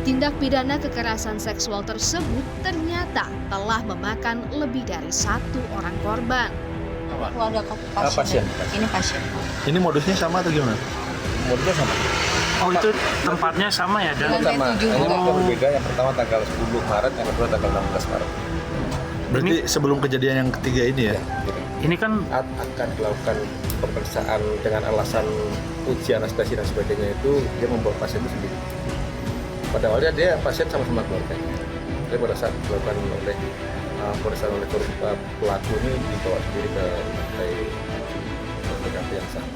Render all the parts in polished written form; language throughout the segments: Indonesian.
Tindak pidana kekerasan seksual tersebut ternyata telah memakan lebih dari 1 orang korban. Keluarga pasien. Ini pasien. Ini modusnya sama atau gimana? Modusnya sama. Oh, itu tempatnya sama ya? Dan Sama. Hanya berbeda. Yang pertama tanggal 10 Maret, yang kedua tanggal 16 Maret. berarti sebelum kejadian yang ketiga ini ya? Ini kan akan dilakukan pemeriksaan dengan alasan uji anestesi dan sebagainya, itu dia membawa pasien itu sendiri. Pada awalnya dia pasien sama-sama keluarganya. Jadi pada saat dilakukan oleh pemeriksaan oleh pelaku ini dibawa sendiri ke TKP yang sama.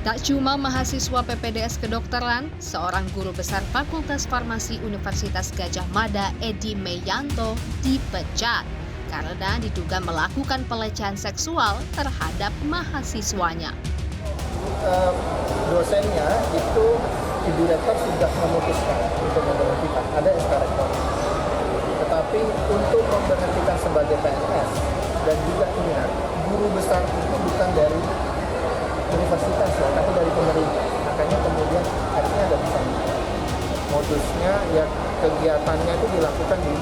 Tak cuma mahasiswa PPDS Kedokteran, seorang guru besar Fakultas Farmasi Universitas Gadjah Mada, Edi Meyanto, dipecat karena diduga melakukan pelecehan seksual terhadap mahasiswanya. Dosennya itu Ibu Rektor sudah memutuskan untuk memberhentikan, ada SK Rektor. Tetapi untuk memberhentikan sebagai PNS dan juga ingat, guru besar itu bukan dari universitas ya, tapi dari pemerintah. Makanya kemudian akhirnya ada disangka. Modusnya ya kegiatannya itu dilakukan di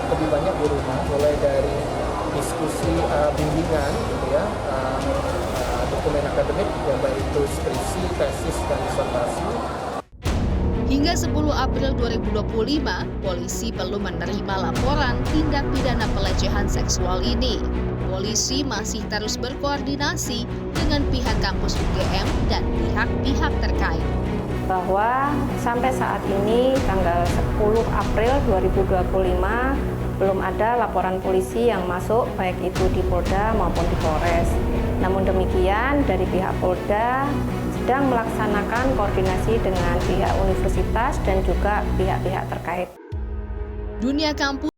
lebih banyak di rumah, mulai dari diskusi bimbingan gitu ya, dokumen akademik ya, baik itu skripsi, tesis dan disertasi. Hingga 10 April 2025, polisi belum menerima laporan tindak pidana pelecehan seksual ini. Polisi masih terus berkoordinasi dengan pihak kampus UGM dan pihak-pihak terkait. Bahwa sampai saat ini tanggal 10 April 2025 belum ada laporan polisi yang masuk baik itu di Polda maupun di Polres. Namun demikian dari pihak Polda sedang melaksanakan koordinasi dengan pihak universitas dan juga pihak-pihak terkait. Dunia kampus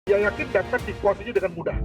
Yang yakin dapat dikuasai dengan mudah.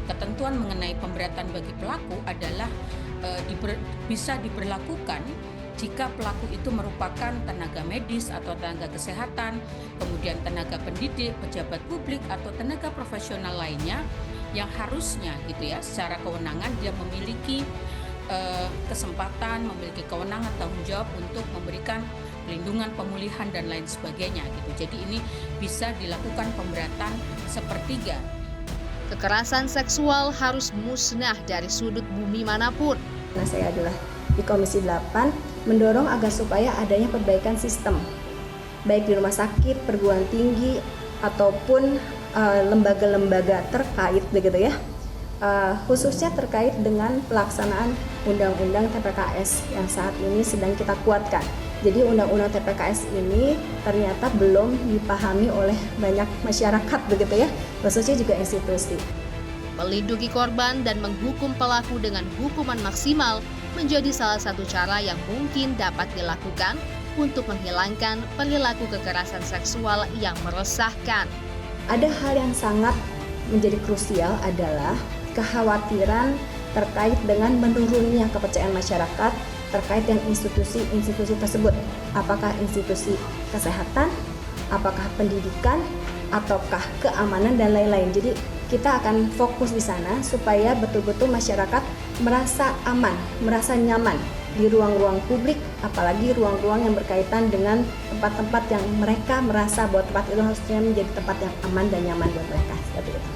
Ketentuan mengenai pemberatan bagi pelaku adalah bisa diberlakukan jika pelaku itu merupakan tenaga medis atau tenaga kesehatan, kemudian tenaga pendidik, pejabat publik atau tenaga profesional lainnya yang harusnya gitu ya secara kewenangan dia memiliki kesempatan, memiliki kewenangan tanggung jawab untuk memberikan pelindungan, pemulihan dan lain sebagainya gitu. Jadi ini bisa dilakukan pemberatan sepertiga. kekerasan seksual harus musnah dari sudut bumi manapun. Nah, saya adalah di Komisi 8 mendorong agar supaya adanya perbaikan sistem, baik di rumah sakit, perguruan tinggi, ataupun lembaga-lembaga terkait begitu ya, khususnya terkait dengan pelaksanaan Undang-Undang TPKS yang saat ini sedang kita kuatkan. Jadi Undang-Undang TPKS ini ternyata belum dipahami oleh banyak masyarakat begitu ya, khususnya juga institusi. Melindungi korban dan menghukum pelaku dengan hukuman maksimal menjadi salah satu cara yang mungkin dapat dilakukan untuk menghilangkan perilaku kekerasan seksual yang meresahkan. Ada hal yang sangat menjadi krusial adalah kekhawatiran terkait dengan menurunnya kepercayaan masyarakat terkait dengan institusi-institusi tersebut. Apakah institusi kesehatan, apakah pendidikan, ataukah keamanan dan lain-lain. Jadi kita akan fokus di sana supaya betul-betul masyarakat merasa aman, merasa nyaman di ruang-ruang publik, apalagi ruang-ruang yang berkaitan dengan tempat-tempat yang mereka merasa bahwa tempat itu harusnya menjadi tempat yang aman dan nyaman buat mereka. Seperti itu.